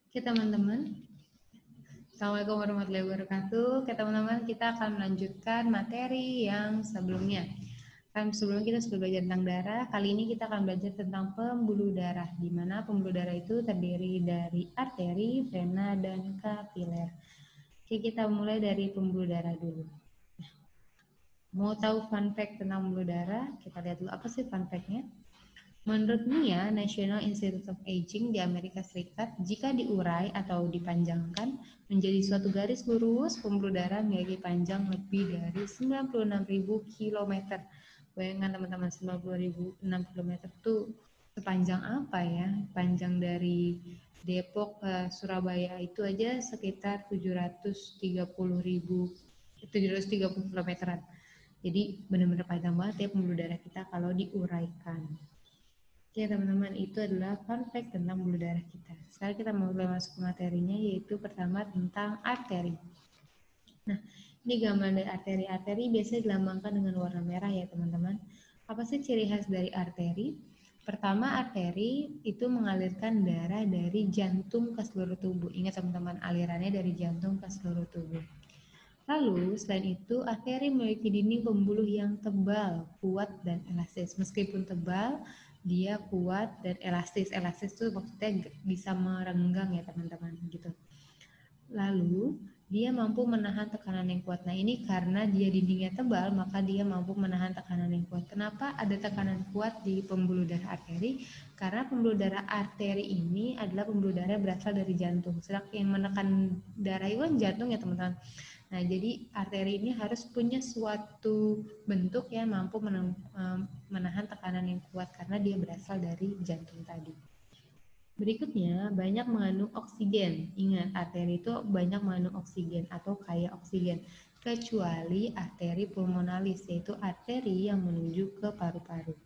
Oke teman-teman, Assalamualaikum warahmatullahi wabarakatuh. Oke teman-teman, kita akan melanjutkan materi yang sebelumnya. Kan sebelumnya kita sudah belajar tentang darah, kali ini kita akan belajar tentang pembuluh darah, di mana pembuluh darah itu terdiri dari arteri, vena, dan kapiler. Oke, kita mulai dari pembuluh darah dulu. Mau tahu fun fact tentang pembuluh darah? Kita lihat dulu apa sih fun fact-nya. Menurut NIA, National Institute of Aging di Amerika Serikat, jika diurai atau dipanjangkan menjadi suatu garis lurus, pembuluh darah memiliki panjang lebih dari 96.000 km. Bayangkan teman-teman, 96 km itu sepanjang apa ya? Panjang dari Depok ke Surabaya itu aja sekitar 730 kilometeran. Jadi benar-benar panjang banget ya pembuluh darah kita kalau diuraikan. Oke teman-teman, itu adalah fun fact tentang pembuluh darah kita. Sekarang kita mulai masuk ke materinya, yaitu pertama tentang arteri. Nah, ini gambaran dari arteri. Arteri biasanya dilambangkan dengan warna merah ya teman-teman. Apa sih ciri khas dari arteri? Pertama, arteri itu mengalirkan darah dari jantung ke seluruh tubuh. Ingat teman-teman, alirannya dari jantung ke seluruh tubuh. Lalu, selain itu, arteri memiliki dinding pembuluh yang tebal, kuat, dan elastis. Meskipun tebal, dia kuat dan elastis. Elastis itu maksudnya bisa merenggang ya teman-teman gitu. Lalu, dia mampu menahan tekanan yang kuat. Nah, ini karena dia dindingnya tebal, maka dia mampu menahan tekanan yang kuat. Kenapa ada tekanan kuat di pembuluh darah arteri? Karena pembuluh darah arteri ini adalah pembuluh darah yang berasal dari jantung. Sedangkan yang menekan darah itu kan jantung ya teman-teman. Nah, jadi arteri ini harus punya suatu bentuk yang mampu menahan tekanan yang kuat karena dia berasal dari jantung tadi. Berikutnya, banyak mengandung oksigen. Ingat, arteri itu banyak mengandung oksigen atau kaya oksigen. Kecuali arteri pulmonalis, yaitu arteri yang menuju ke paru-paru.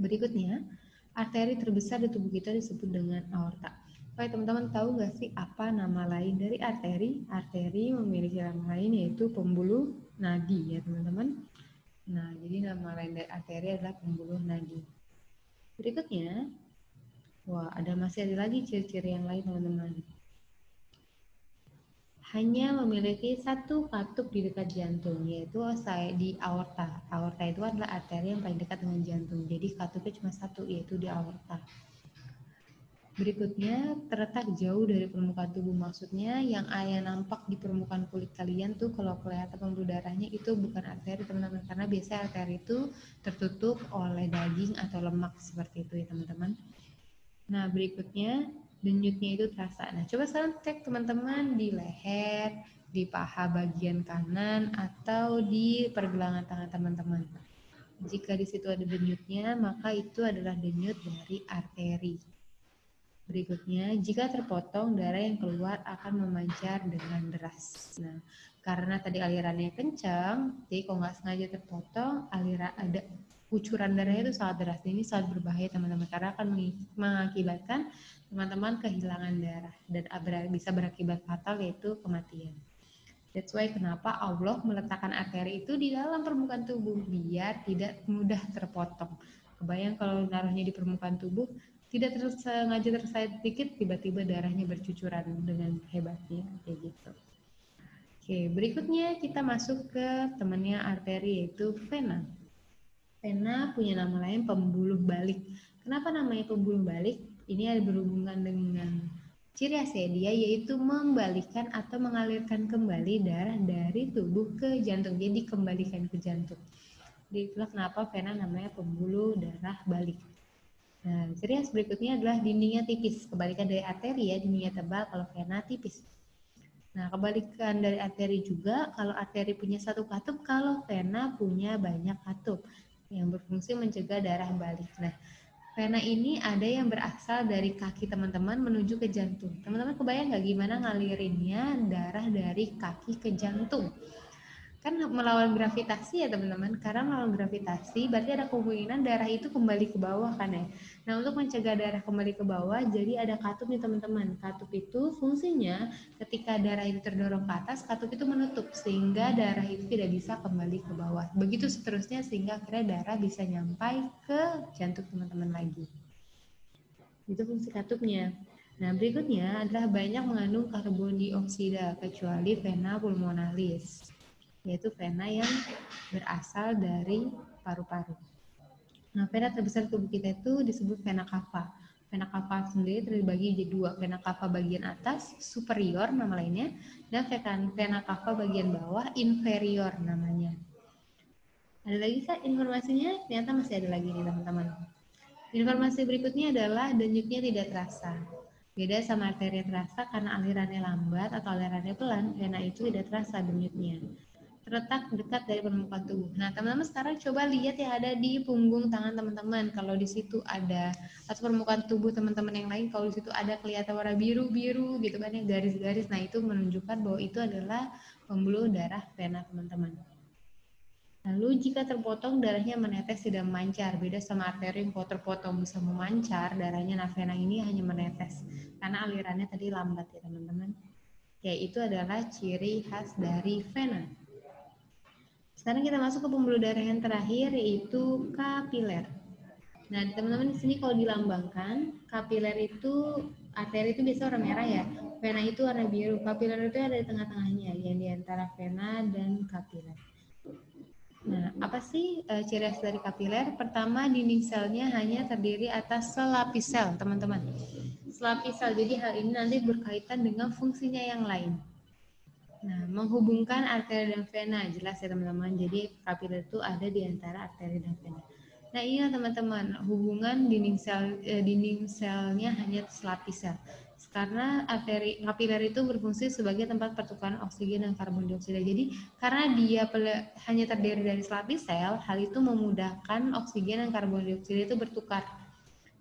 Berikutnya, arteri terbesar di tubuh kita disebut dengan aorta. Oke, teman-teman tahu nggak sih apa nama lain dari arteri? Arteri memiliki nama lain yaitu pembuluh nadi ya teman-teman. Nah, jadi nama lain dari arteri adalah pembuluh nadi. Berikutnya, masih ada lagi ciri-ciri yang lain teman-teman. Hanya memiliki satu katup di dekat jantung, yaitu di aorta. Aorta itu adalah arteri yang paling dekat dengan jantung. Jadi katupnya cuma satu, yaitu di aorta. Berikutnya, terletak jauh dari permukaan tubuh. Maksudnya yang nampak di permukaan kulit kalian tuh kalau kelihatan pembuluh darahnya itu bukan arteri teman-teman. Karena biasanya arteri itu tertutup oleh daging atau lemak seperti itu ya teman-teman. Nah berikutnya, denyutnya itu terasa. Nah coba sekarang cek teman-teman di leher, di paha bagian kanan, atau di pergelangan tangan teman-teman. Jika di situ ada denyutnya, maka itu adalah denyut dari arteri. Berikutnya, jika terpotong, darah yang keluar akan memancar dengan deras. Nah, karena tadi alirannya kencang, jadi kalau nggak sengaja terpotong, ada kucuran darahnya itu sangat deras. Ini sangat berbahaya teman-teman, karena akan mengakibatkan teman-teman kehilangan darah dan bisa berakibat fatal yaitu kematian. That's why kenapa Allah meletakkan arteri itu di dalam permukaan tubuh biar tidak mudah terpotong. Kebayang kalau naruhnya di permukaan tubuh, tidak sengaja tersayat sedikit, tiba-tiba darahnya bercucuran dengan hebatnya, kayak gitu. Oke, berikutnya kita masuk ke temannya arteri yaitu vena. Vena punya nama lain pembuluh balik. Kenapa namanya pembuluh balik? Ini ada berhubungan dengan ciri khasnya dia yaitu membalikan atau mengalirkan kembali darah dari tubuh ke jantung. Jadi dikembalikan ke jantung. Jadi itulah kenapa vena namanya pembuluh darah balik. Nah, ciri khas berikutnya adalah dindingnya tipis. Kebalikan dari arteri ya, dindingnya tebal, kalau vena tipis. Nah, kebalikan dari arteri juga, kalau arteri punya satu katup, kalau vena punya banyak katup yang berfungsi mencegah darah balik. Nah, vena ini ada yang berasal dari kaki teman-teman menuju ke jantung. Teman-teman kebayang nggak gimana ngalirinnya darah dari kaki ke jantung? Kan melawan gravitasi ya teman-teman, karena melawan gravitasi berarti ada kemungkinan darah itu kembali ke bawah kan ya. Nah untuk mencegah darah kembali ke bawah, jadi ada katup nih teman-teman. Katup itu fungsinya ketika darah itu terdorong ke atas, katup itu menutup sehingga darah itu tidak bisa kembali ke bawah. Begitu seterusnya sehingga akhirnya darah bisa nyampai ke jantung teman-teman lagi. Itu fungsi katupnya. Nah, berikutnya adalah banyak mengandung karbon dioksida kecuali vena pulmonalis, yaitu vena yang berasal dari paru-paru. Nah, vena terbesar tubuh kita itu disebut vena cava. Vena cava sendiri terbagi jadi dua, vena cava bagian atas, superior nama lainnya, dan vena cava bagian bawah, inferior namanya. Ada lagi Kak informasinya? Ternyata masih ada lagi nih teman-teman. Informasi berikutnya adalah denyutnya tidak terasa. Beda sama arteri terasa karena alirannya lambat atau alirannya pelan, vena itu tidak terasa denyutnya. Terletak dekat dari permukaan tubuh. Nah, teman-teman sekarang coba lihat yang ada di punggung tangan teman-teman. Kalau di situ ada atau permukaan tubuh teman-teman yang lain, kalau di situ ada kelihatan warna biru-biru gitu kan ya, garis-garis. Nah, itu menunjukkan bahwa itu adalah pembuluh darah vena teman-teman. Lalu jika terpotong darahnya menetes tidak memancar, beda sama arteri yang kalau terpotong bisa memancar darahnya. Nah, vena ini hanya menetes karena alirannya tadi lambat ya teman-teman. Ya, itu adalah ciri khas dari vena. Sekarang kita masuk ke pembuluh darah yang terakhir yaitu kapiler. Nah, teman-teman di sini kalau dilambangkan, kapiler itu arteri itu biasa warna merah ya. Vena itu warna biru. Kapiler itu ada di tengah-tengahnya, yang di antara vena dan kapiler. Nah, apa sih ciri khas dari kapiler? Pertama, dinding selnya hanya terdiri atas selapis sel, teman-teman. Selapis sel, jadi hal ini nanti berkaitan dengan fungsinya yang lain. Nah, menghubungkan arteri dan vena, jelas ya teman-teman. Jadi kapiler itu ada di antara arteri dan vena. Nah, iya teman-teman, hubungan dinding selnya hanya selapis sel. Karena kapiler itu berfungsi sebagai tempat pertukaran oksigen dan karbon dioksida. Jadi karena dia hanya terdiri dari selapis sel, hal itu memudahkan oksigen dan karbon dioksida itu bertukar.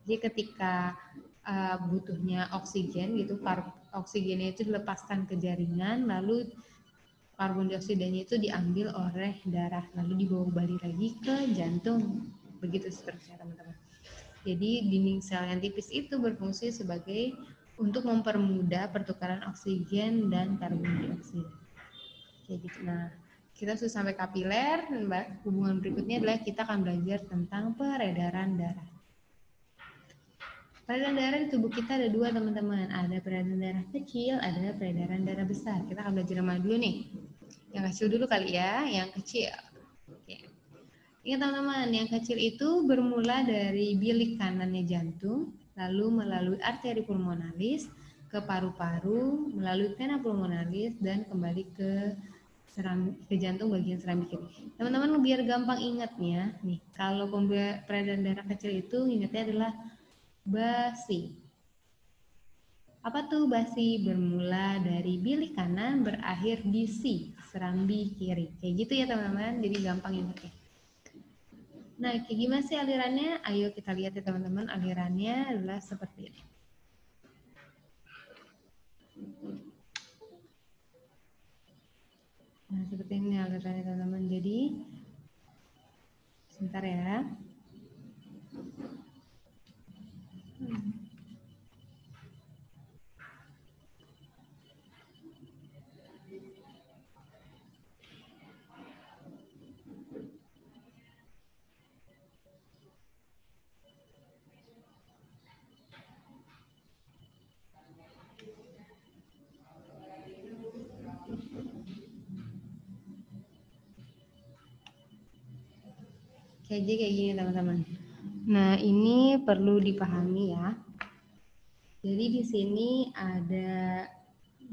Jadi ketika butuhnya oksigen gitu, oksigennya itu dilepaskan ke jaringan, lalu karbon dioksidanya itu diambil oleh darah, lalu dibawa kembali lagi ke jantung. Begitu seterusnya teman-teman. Jadi dinding sel yang tipis itu berfungsi sebagai untuk mempermudah pertukaran oksigen dan karbon dioksida. Kayak gitu. Nah, kita sudah sampai kapiler. Hubungan berikutnya adalah kita akan belajar tentang peredaran darah. Peredaran darah di tubuh kita ada dua teman-teman. Ada peredaran darah kecil, ada peredaran darah besar. Kita akan belajar yang mana dulu nih? Yang kecil dulu kali ya, yang kecil. Oke. Ingat teman-teman, yang kecil itu bermula dari bilik kanannya jantung, lalu melalui arteri pulmonalis, ke paru-paru, melalui vena pulmonalis, dan kembali ke jantung bagian serambi kiri. Teman-teman biar gampang ingatnya, nih kalau peredaran darah kecil itu ingatnya adalah basi. Apa tuh basi? Bermula dari bilik kanan, berakhir di serambi kiri. Kayak gitu ya teman-teman, jadi gampang ingatnya. Nah, kayak gimana sih alirannya? Ayo kita lihat ya teman-teman, alirannya adalah seperti ini. Nah, seperti ini alirannya teman-teman. Jadi, sebentar ya. Jadi kayak gini teman-teman. Nah, ini perlu dipahami ya. Jadi di sini ada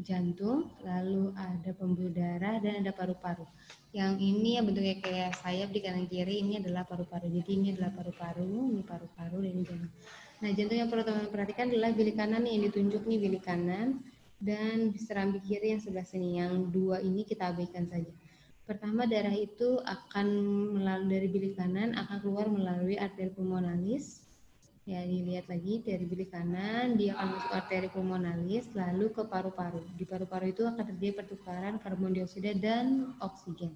jantung, lalu ada pembuluh darah dan ada paru-paru. Yang ini ya bentuknya kayak sayap di kanan kiri, ini adalah paru-paru. Jadi ini adalah paru-paru, ini paru-paru dan ini jantung. Nah, jantung yang perlu teman-teman perhatikan adalah bilik kanan yang ditunjuk nih, bilik kanan, dan serambi kiri yang sebelah sini. Yang dua ini kita abaikan saja. Pertama, darah itu akan melalui dari bilik kanan akan keluar melalui arteri pulmonalis. Ya, dilihat lagi dari bilik kanan, dia akan masuk arteri pulmonalis, lalu ke paru-paru. Di paru-paru itu akan terjadi pertukaran karbon dioksida dan oksigen.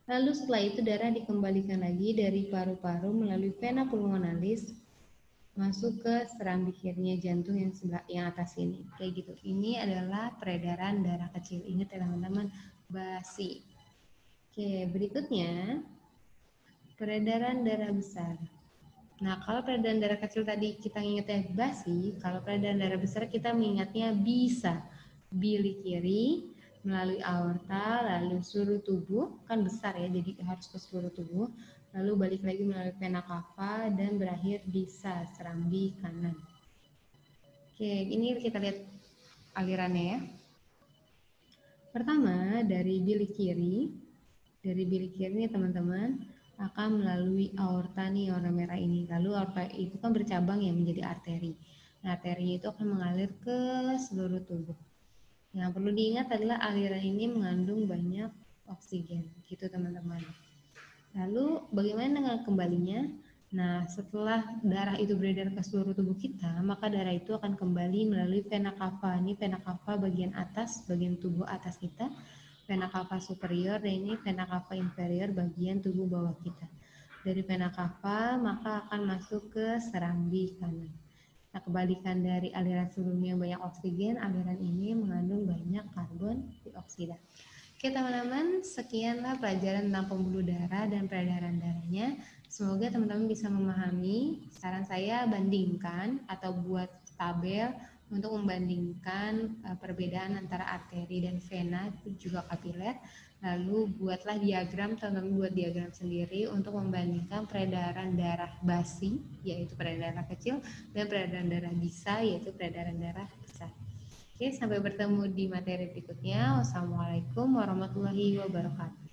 Lalu setelah itu darah dikembalikan lagi dari paru-paru melalui vena pulmonalis masuk ke serambi kirinya jantung yang sebelah yang atas ini. Kayak gitu. Ini adalah peredaran darah kecil. Ingat ya teman-teman, basi. Oke, berikutnya peredaran darah besar. Nah, kalau peredaran darah kecil tadi kita ingatnya basi, kalau peredaran darah besar kita mengingatnya bisa. Bilik kiri melalui aorta, lalu seluruh tubuh, kan besar ya, jadi harus ke seluruh tubuh, lalu balik lagi melalui vena cava dan berakhir di serambi kanan. Oke, ini kita lihat alirannya ya. Pertama, dari bilik kiri nih teman-teman akan melalui aorta nih warna merah ini. Lalu aorta itu kan bercabang ya menjadi arteri. Nah, arteri itu akan mengalir ke seluruh tubuh. Yang perlu diingat adalah aliran ini mengandung banyak oksigen, gitu teman-teman. Lalu bagaimana dengan kembalinya? Nah, setelah darah itu beredar ke seluruh tubuh kita, maka darah itu akan kembali melalui vena cava. Ini vena cava bagian atas, bagian tubuh atas kita, vena cava superior, dan ini vena cava inferior bagian tubuh bawah kita. Dari vena cava maka akan masuk ke serambi kanan. Nah, kebalikan dari aliran sebelumnya yang banyak oksigen, aliran ini mengandung banyak karbon dioksida. Oke teman-teman, sekianlah pelajaran tentang pembuluh darah dan peredaran darahnya. Semoga teman-teman bisa memahami. Saran saya bandingkan atau buat tabel untuk membandingkan perbedaan antara arteri dan vena juga kapiler. Lalu buatlah diagram, teman-teman buat diagram sendiri untuk membandingkan peredaran darah basi, yaitu peredaran darah kecil, dan peredaran darah bisa, yaitu peredaran darah besar. Oke, sampai bertemu di materi berikutnya. Wassalamualaikum warahmatullahi wabarakatuh.